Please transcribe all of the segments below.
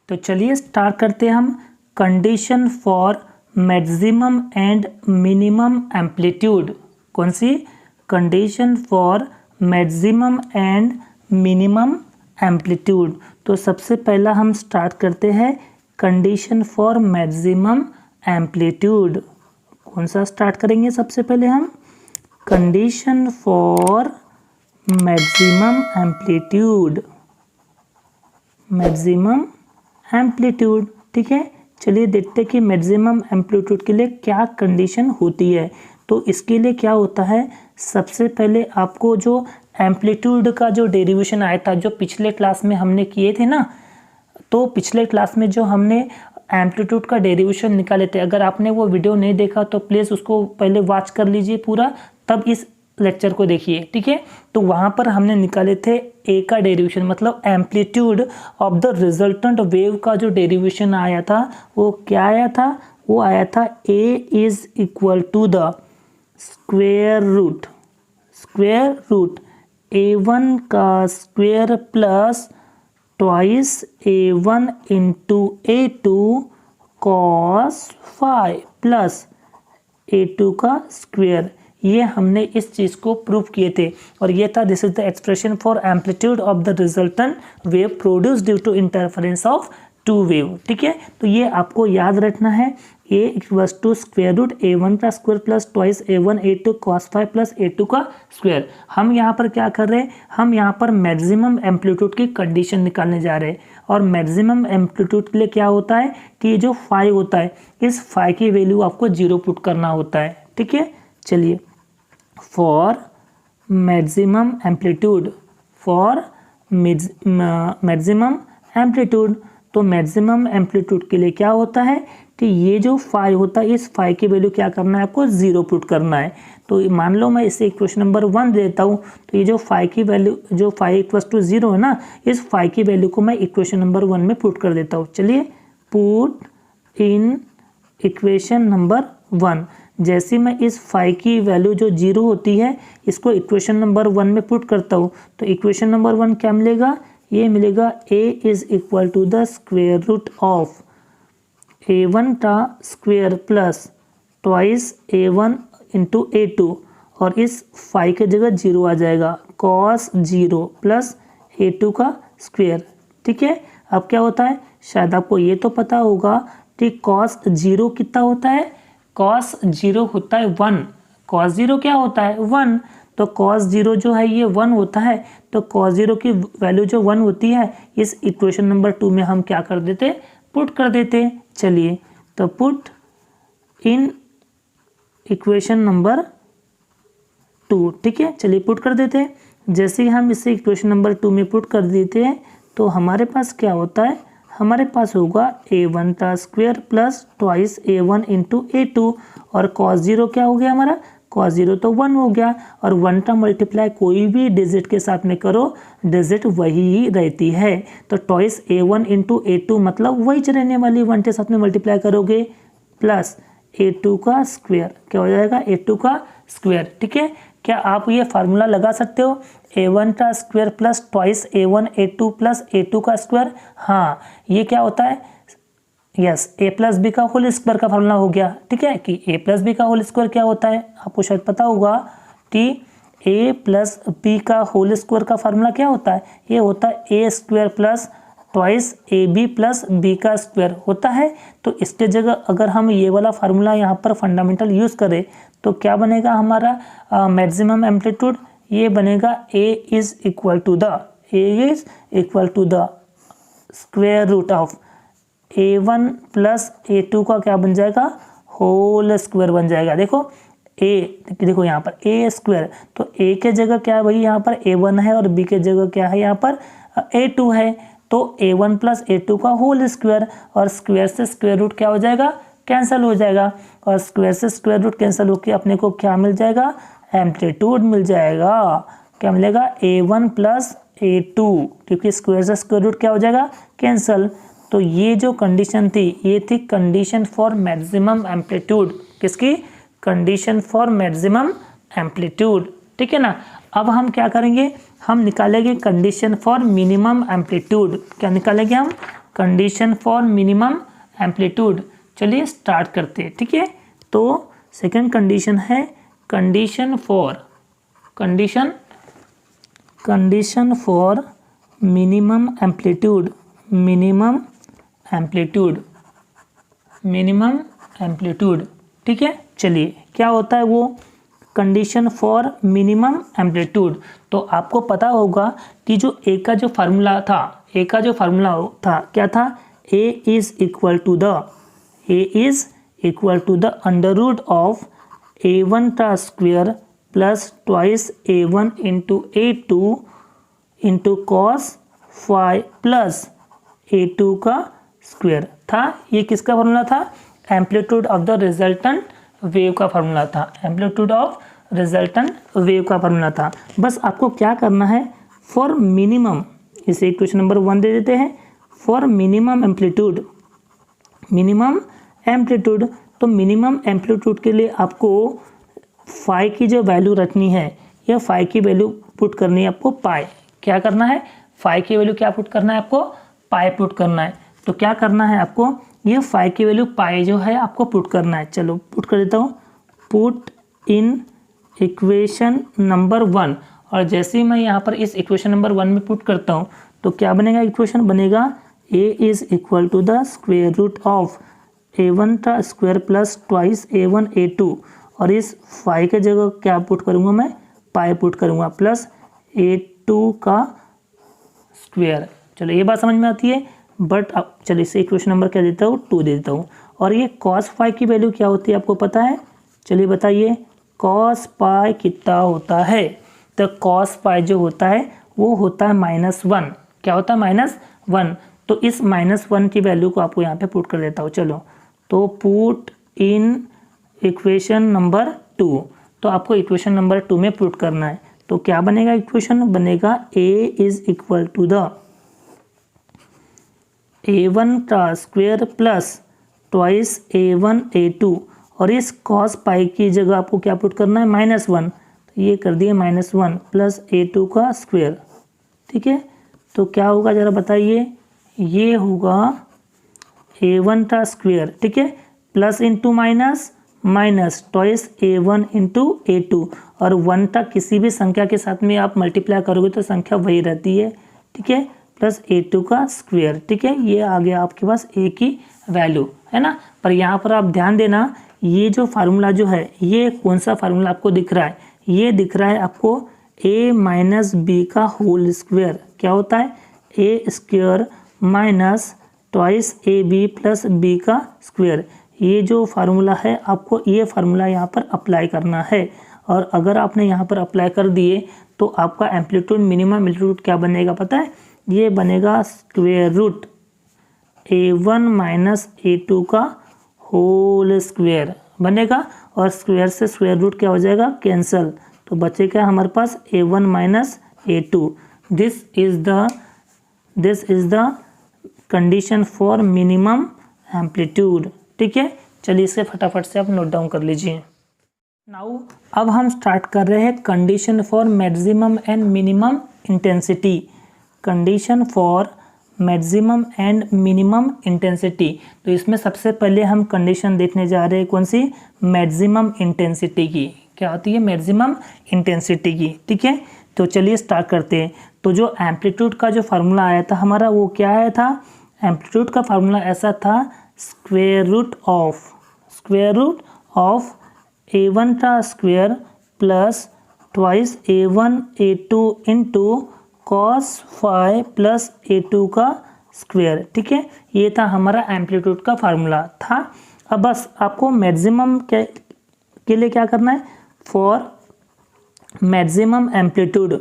तो चलिए स्टार्ट करते हैं हम। Condition for maximum and minimum amplitude. कौन सी? Condition for maximum and minimum amplitude. तो सबसे पहला हम स्टार्ट करते हैं कंडीशन फॉर मैक्सिमम एम्पलीट्यूड। कौन सा स्टार्ट करेंगे सबसे पहले हम? Condition for maximum amplitude. Maximum amplitude, ठीक है। चलिए देखते हैं कि मैक्सिमम एम्पलीट्यूड के लिए क्या कंडीशन होती है। तो इसके लिए क्या होता है, सबसे पहले आपको जो एम्पलीट्यूड का जो डेरिवेशन आया था, जो पिछले क्लास में हमने किए थे ना, तो पिछले क्लास में जो हमने एम्पलीट्यूड का डेरिवेशन निकाले थे, अगर आपने वो वीडियो नहीं देखा तो प्लीज़ उसको पहले वॉच कर लीजिए पूरा, तब इस लेक्चर को देखिए, ठीक है। तो वहाँ पर हमने निकाले थे ए का डेरिवेशन, मतलब amplitude of the resultant wave का जो डेरिवेशन आया था वो क्या आया था? वो आया था A is equal to the square root A1 का square plus twice A1 into A2 cos five plus A2 का स्क्वेयर। ये हमने इस चीज़ को प्रूव किए थे, और ये था this is the expression for amplitude of the resultant wave produce due to interference of two wave, ठीक है। तो ये आपको याद रखना है, A equals to square root A1 का square plus twice A1 A2 cos five plus A2 का स्क्वायर। हम यहाँ पर क्या कर रहे हैं, हम यहाँ पर मैक्सिमम एम्पलीट्यूड की कंडीशन निकालने जा रहे हैं। और मैक्सिमम एम्पलीट्यूड के लिए क्या होता है कि जो फाई होता है, इस फाई की वैल्यू आपको 0 पुट करना होता है, ठीक है। चलिए, for maximum amplitude, for maximum amplitude, तो मैक्सिमम एम्पलीट्यूड के लिए क्या होता है कि ये जो फाई होता है, इस फाई की वैल्यू क्या करना है आपको? 0 पुट करना है। तो मान लो मैं इसे इक्वेशन नंबर 1 देता हूँ, तो ये जो फाई की वैल्यू, जो फाई इक्वल्स टू 0 है ना, इस फाई की वैल्यू को मैं इक्वेशन नंबर 1 में पुट कर देता हूँ। चलिए, पुट इन इक्वेशन नंबर 1। जैसे मैं इस फाई की वैल्यू जो 0 होती है, इसको इक्वेशन नंबर 1 में पुट करता हूँ, तो इक्वेशन नंबर 1 क्या मिलेगा? ये मिलेगा a is equal to the square root of A1 का square plus twice A1 into A2, और इस फाई के जगह 0 आ जाएगा, कॉस 0 प्लस A2 का स्क्वेयर, ठीक है। अब क्या होता है, शायद आपको ये तो पता होगा कि कॉस 0 कितना होता है? कॉस 0 होता है 1। कॉस 0 क्या होता है? 1। तो कॉस 0 जो है ये 1 होता है, तो कॉस 0 की वैल्यू जो 1 होती है, इस इक्वेशन नंबर 2 में हम क्या कर देते? पुट कर देते। चलिए, तो पुट इन इक्वेशन नंबर 2, ठीक है। चलिए पुट कर देते हैं। जैसे ही हम इसे इक्वेशन नंबर 2 में पुट कर देते हैं, तो हमारे पास क्या होता है? हमारे पास होगा A1 का square plus twice A1 into A2, और कॉस 0 क्या हो गया हमारा? कॉस 0 तो 1 हो गया, और 1 का मल्टीप्लाई कोई भी डिजिट के साथ में करो, डिजिट वही ही रहती है। तो ट्वाइस A1 इंटू A2 मतलब वही रहने वाली, 1 के साथ में मल्टीप्लाई करोगे, प्लस A2 का स्क्वेयर, क्या हो जाएगा? A2 का स्क्वेयर, ठीक है। क्या आप ये फार्मूला लगा सकते हो? A1 का square plus twice A1 A2 plus A2 का स्क्वायर। हाँ, ये क्या होता है? यस, A प्लस बी का होल स्क्वायर का फार्मूला हो गया, ठीक है। कि A प्लस बी का होल स्क्वायर क्या होता है, आपको शायद पता होगा कि A प्लस बी का होल स्क्वायर का फार्मूला क्या होता है? ये होता है A square plus twice AB plus B का स्क्वायर होता है। तो इसके जगह अगर हम ये वाला फार्मूला यहाँ पर फंडामेंटल यूज़ करें, तो क्या बनेगा हमारा मैक्सिमम एम्पलीट्यूड? ये बनेगा A is equal to the square root of A1 plus A2 का क्या बन जाएगा? होल स्क्वायर बन जाएगा। देखो देखो यहाँ पर A स्क्वायर, तो A के जगह क्या है भाई? यहाँ पर A1 है, और B के जगह क्या है? यहाँ पर A2 है। तो A1 प्लस A2 का होल स्क्वायर, और स्क्वायर से स्क्वायर रूट क्या हो जाएगा? कैंसिल हो जाएगा, और स्क्वायर से स्क्वायर रूट कैंसिल होकर अपने को क्या मिल जाएगा? एम्पलीट्यूड मिल जाएगा। क्या मिलेगा? A1 प्लस A2, क्योंकि स्क्वायर से स्क्वायर रूट क्या हो जाएगा? कैंसिल। तो ये जो कंडीशन थी, ये थी कंडीशन फॉर मैक्सिमम एम्पलीट्यूड। किसकी? कंडीशन फॉर मैक्सिमम एम्पलीट्यूड, ठीक है ना। अब हम क्या करेंगे? हम निकालेंगे कंडीशन फॉर मिनिमम एम्पलीट्यूड। क्या निकालेंगे हम? Condition for minimum amplitude. चलिए स्टार्ट करते हैं, ठीक है। तो सेकंड कंडीशन है कंडीशन फॉर मिनिमम एम्पलीट्यूड, ठीक है। चलिए क्या होता है वो कंडीशन फॉर मिनिमम एम्पलीट्यूड। तो आपको पता होगा कि जो ए का जो फार्मूला था क्या था, A is equal to the under root of a1 का square plus twice a1 into a2 into cos phi plus a2 का स्क्वायर था। ये किसका फार्मूला था, amplitude of the resultant wave का फार्मूला था, बस आपको क्या करना है, फॉर मिनिमम, इसे इक्वेशन नंबर 1 दे देते हैं, फॉर मिनिमम एम्पलीट्यूड। तो मिनिमम एम्पलीट्यूड के लिए आपको फाई की जो वैल्यू रखनी है, या फाई की वैल्यू पुट करनी है आपको पाई। क्या करना है, फाई की वैल्यू क्या पुट करना है आपको, पाई पुट करना है। तो क्या करना है आपको, ये फाई की वैल्यू पाई जो है आपको पुट करना है। चलो पुट कर देता हूँ, पुट इन इक्वेशन नंबर 1। और जैसे ही मैं यहाँ पर इस इक्वेशन नंबर 1 में पुट करता हूँ तो क्या बनेगा, इक्वेशन बनेगा a is equal to the square root of a1 का square plus twice a1 a2, और इस फाई के जगह क्या पुट करूँगा मैं, पाई पुट करूँगा, प्लस a2 का स्क्वायर। चलो ये बात समझ में आती है। बट अब चलिए इसे इक्वेशन नंबर क्या देता हूँ, 2 दे देता हूँ। और ये कॉस फाई की वैल्यू क्या होती है आपको पता है, चलिए बताइए, कॉस पाई कितना होता है। तो कॉस पाई जो होता है वो होता है -1। क्या होता है, -1। तो इस -1 की वैल्यू को आपको यहाँ पे पुट कर देता हूँ। चलो तो पुट इन इक्वेशन नंबर 2। तो आपको इक्वेशन नंबर 2 में पुट करना है। तो क्या बनेगा, इक्वेशन बनेगा a is equal to the a1 का square plus twice a1 a2, और इस कॉस पाई की जगह आपको क्या पुट करना है, -1। तो ये कर दिए -1 प्लस a2 का स्क्वायर, ठीक है। तो क्या होगा जरा बताइए, ये होगा a1 का स्क्वायर, ठीक है, plus into minus twice a1 into a2, और 1 तक किसी भी संख्या के साथ में आप मल्टीप्लाई करोगे तो संख्या वही रहती है, ठीक है, प्लस a2 का स्क्वायर, ठीक है। ये आ गया आपके पास a की वैल्यू, है ना। पर यहाँ पर आप ध्यान देना, ये जो फार्मूला जो है, ये कौन सा फार्मूला आपको दिख रहा है, ये दिख रहा है आपको a माइनस बी का होल स्क्वायर। क्या होता है, a square minus twice A B plus B का स्क्वायर। ये जो फार्मूला है आपको ये फार्मूला यहाँ पर अप्लाई करना है। और अगर आपने यहाँ पर अप्लाई कर दिए तो आपका एम्पलीट्यूड मिनिमम एम्पलीट्यूड क्या बनेगा पता है, ये बनेगा square root a1 minus a2 का होल स्क्वायर बनेगा, और स्क्वायर से स्क्वायर रूट क्या हो जाएगा, कैंसल। तो बचेगा हमारे पास a1 minus a2। This is the condition for minimum amplitude, ठीक है। चलिए इसे फटाफट से आप नोट डाउन कर लीजिए। नाउ अब हम स्टार्ट कर रहे हैं condition for maximum and minimum intensity. Condition for maximum and minimum intensity. तो इसमें सबसे पहले हम कंडीशन देखने जा रहे हैं कौन सी, मैक्सिमम इंटेंसिटी की। क्या होती है, मैक्सिमम इंटेंसिटी की, ठीक है। तो चलिए स्टार्ट करते हैं। तो जो एम्पलीट्यूड का जो फार्मूला आया था हमारा, वो क्या आया था, एम्पलीट्यूड का फार्मूला ऐसा था, स्क्वायर रूट ऑफ a1 का square plus twice a1 a2 into cos phi plus a2 का स्क्वायर, ठीक है। ये था हमारा एम्पलीट्यूड का फार्मूला था। अब बस आपको मैक्सिमम के लिए क्या करना है, फॉर मैक्सिमम एम्पलीट्यूड।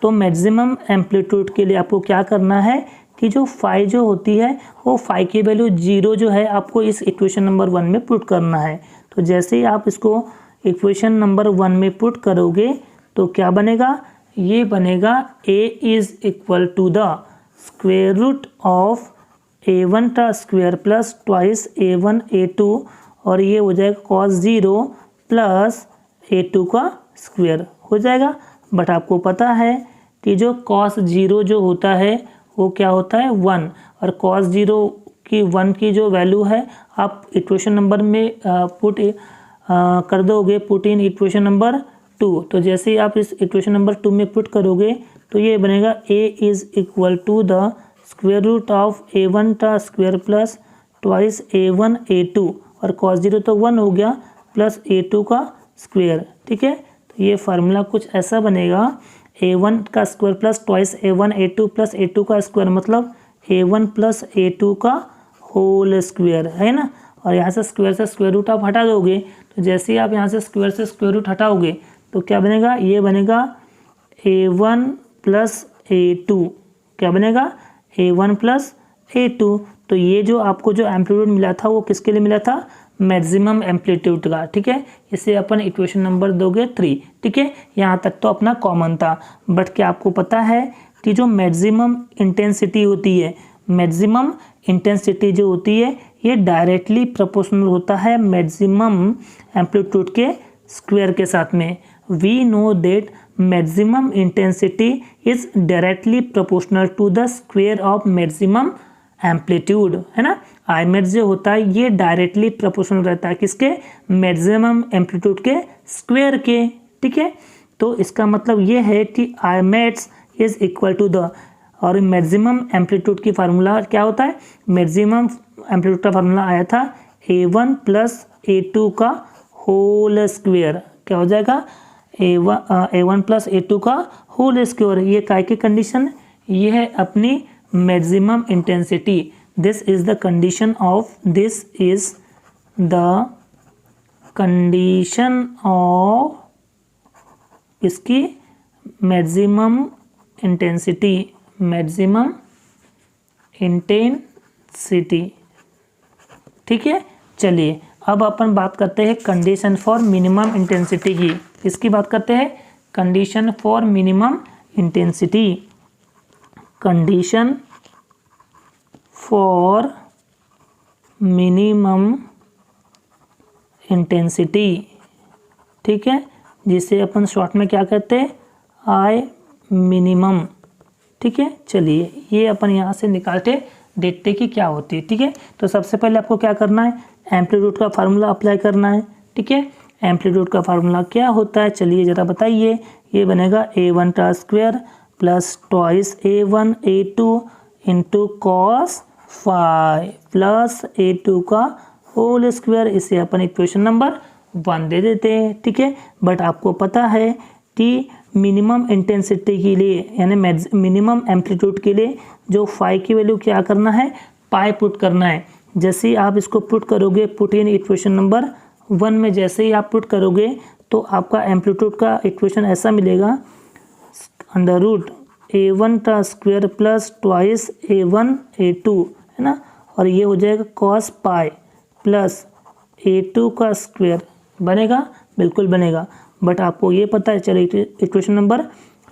तो मैक्सिमम एम्पलीट्यूड के लिए आपको क्या करना है कि जो फाई जो होती है वो फाई की वैल्यू 0 जो है आपको इस इक्वेशन नंबर 1 में पुट करना है। तो जैसे ही आप इसको इक्वेशन नंबर 1 में पुट करोगे तो क्या बनेगा, ये बनेगा a is equal to the square root of a1 का square plus twice a1 a2, और ये हो जाएगा cos 0 प्लस a2 का स्क्वायर हो जाएगा। बट आपको पता है कि जो cos 0 जो होता है वो क्या होता है 1, और कॉस 0 की 1 की जो वैल्यू है आप इक्वेशन नंबर में पुट कर दोगे, पुट इन इक्वेशन नंबर 2। तो जैसे ही आप इस इक्वेशन नंबर 2 में पुट करोगे तो ये बनेगा a is equal to the square root of a1 का square plus twice a1 a2, और cos 0 तो 1 हो गया, प्लस a2 का स्क्वायर। ठीक है, तो ये फार्मूला कुछ ऐसा बनेगा, a1 का square plus twice a1 a2 plus a2 का स्क्वायर, मतलब a1 प्लस a2 का होल स्क्वायर, है ना। और यहाँ से स्क्वायर रूट आप हटा दोगे, तो जैसे ही आप यहाँ से स्क्वायर रूट हटाओगे तो क्या बनेगा, ये बनेगा a1 प्लस a2, क्या बनेगा a1 प्लस a2। तो ये जो आपको जो एम्पलीट्यूड मिला था वो किसके लिए मिला था, मैक्सिमम एम्पलीट्यूड का। ठीक है, इसे अपन इक्वेशन नंबर दोगे 3। ठीक है, यहाँ तक तो अपना कॉमन था, बट क्या आपको पता है कि जो मैक्सिमम इंटेंसिटी होती है, मैक्सिमम इंटेंसिटी जो होती है ये डायरेक्टली प्रोपोर्शनल होता है मैक्सिमम एम्पलीट्यूड के स्क्वायर के साथ में। We know that maximum intensity is directly proportional to the square of maximum amplitude, है ना। आई मैक्स जो होता है ये डायरेक्टली प्रोपोर्शनल रहता है किसके, मैक्सिमम एम्पलीट्यूड के स्क्वायर के। ठीक है, तो इसका मतलब ये है कि I max is equal to the, और मैक्सिमम एम्पलीट्यूड की फार्मूला क्या होता है, मैक्सिमम एम्पलीट्यूड का फार्मूला आया था a1 प्लस a2 का होल स्क्वायर, क्या हो जाएगा a1 प्लस a2 का होल स्क्वायर। ये काय की कंडीशन, ये है अपनी maximum intensity. This is the condition of, this is the condition of इसकी मैक्सिमम इंटेंसिटी, मैक्सिमम इंटेंसिटी। ठीक है, चलिए अब अपन बात करते हैं कंडीशन फॉर मिनिमम इंटेंसिटी की। इसकी बात करते हैं condition for minimum intensity. Condition for minimum intensity, ठीक है, जिसे अपन शॉर्ट में क्या कहते हैं, आई मिनिमम। ठीक है, चलिए ये अपन यहाँ से निकाल के देखते कि क्या होती है। ठीक है, तो सबसे पहले आपको क्या करना है, एम्पलीट्यूड का फार्मूला अप्लाई करना है। ठीक है, एम्पलीट्यूड का फार्मूला क्या होता है, चलिए ज़रा बताइए। ये बनेगा a1 का square plus twice a1 a2 into cos phi plus a2 का होल स्क्वायर। इसे अपन इक्वेशन नंबर 1 दे देते हैं। ठीक है, बट आपको पता है कि मिनिमम इंटेंसिटी के लिए यानी मिनिमम एम्पलीट्यूड के लिए जो फाई की वैल्यू क्या करना है, पाई पुट करना है। जैसे ही आप इसको पुट करोगे, पुट इन इक्वेशन नंबर 1 में जैसे ही आप पुट करोगे तो आपका एम्पलीट्यूड का इक्वेशन ऐसा मिलेगा, अंडर रूट a1 का square plus twice a1 a2, है ना, और ये हो जाएगा कॉस पाई प्लस a2 का स्क्वायर। बनेगा, बिल्कुल बनेगा, बट आपको ये पता है, चलिए इक्वेशन नंबर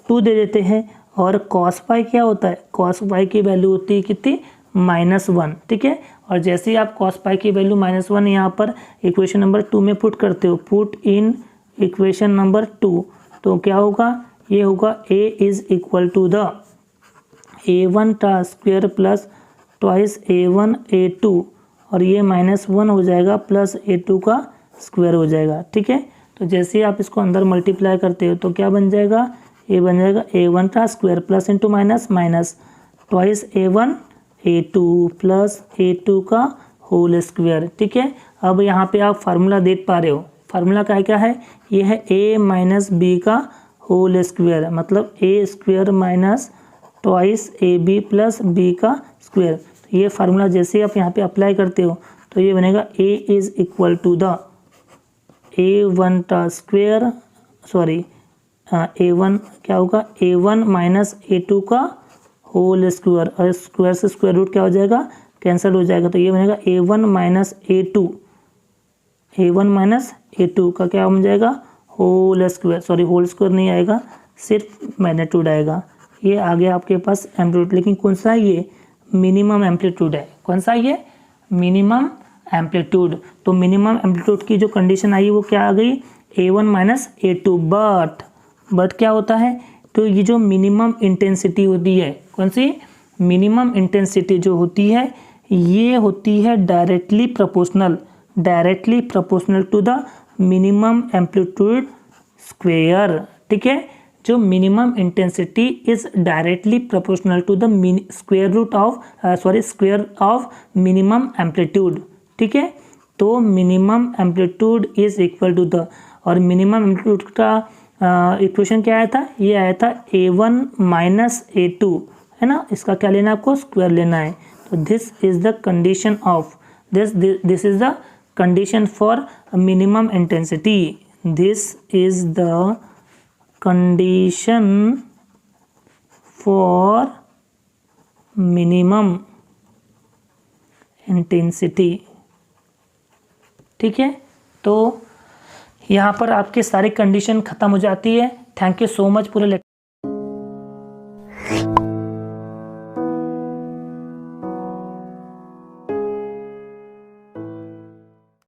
2 दे देते हैं। और कॉस पाई क्या होता है, कॉस पाई की वैल्यू होती है कितनी, -1। ठीक है, और जैसे ही आप कॉस पाई की वैल्यू -1 यहाँ पर इक्वेशन नंबर 2 में पुट करते हो, पुट इन इक्वेशन नंबर 2, तो क्या होगा, ये होगा a is equal to the a1 का square plus twice a1 a2, और ये -1 हो जाएगा प्लस a2 का स्क्वायर हो जाएगा। ठीक है, तो जैसे ही आप इसको अंदर मल्टीप्लाई करते हो तो क्या बन जाएगा, ये बन जाएगा a1 का square plus into minus minus twice a1 a2 plus a2 का होल स्क्वायर। ठीक है, अब यहाँ पे आप फार्मूला देख पा रहे हो, फार्मूला क्या है, ये है a माइनस बी का होल स्क्वायर, मतलब a square minus twice ab plus b का स्क्वायर। तो ये फार्मूला जैसे आप यहाँ पे अप्लाई करते हो तो ये बनेगा a is equal to the a1 का स्क्वायर, सॉरी a1 क्या होगा, a1 माइनस a2 का होल स्क्वायर, और स्क्वायर से स्क्वायर रूट क्या हो जाएगा, कैंसिल हो जाएगा, तो ये बनेगा a1 minus a2, a1 minus a2 का क्या बन जाएगा, whole square, sorry whole square नहीं आएगा, सिर्फ मैग्नीट्यूड आएगा। ये आ गया आपके पास एम्पलीट्यूड, लेकिन कौन सा है, ये मिनिमम एम्पलीट्यूड है। कौन सा, ये मिनिमम एम्पलीट्यूड। तो मिनिमम एम्पलीट्यूड की जो कंडीशन आई वो क्या आ गई, a1 माइनस a2, बट क्या होता है, तो ये जो मिनिमम इंटेंसिटी होती है, कौन सी, मिनिमम इंटेंसिटी जो होती है ये होती है directly proportional to the minimum amplitude square. ठीक है, जो minimum intensity is directly proportional to the square of minimum amplitude. ठीक है, तो minimum amplitude is equal to the, और मिनिमम एम्पलीट्यूड का इक्वेशन क्या आया था, ये आया था A1 माइनस A2, है ना, इसका क्या लेना है आपको, स्क्वायर लेना है। तो this is the condition of this is the condition for minimum intensity, this is the condition for minimum intensity. ठीक है, तो यहाँ पर आपके सारी कंडीशन खत्म हो जाती है। थैंक यू सो मच पूरे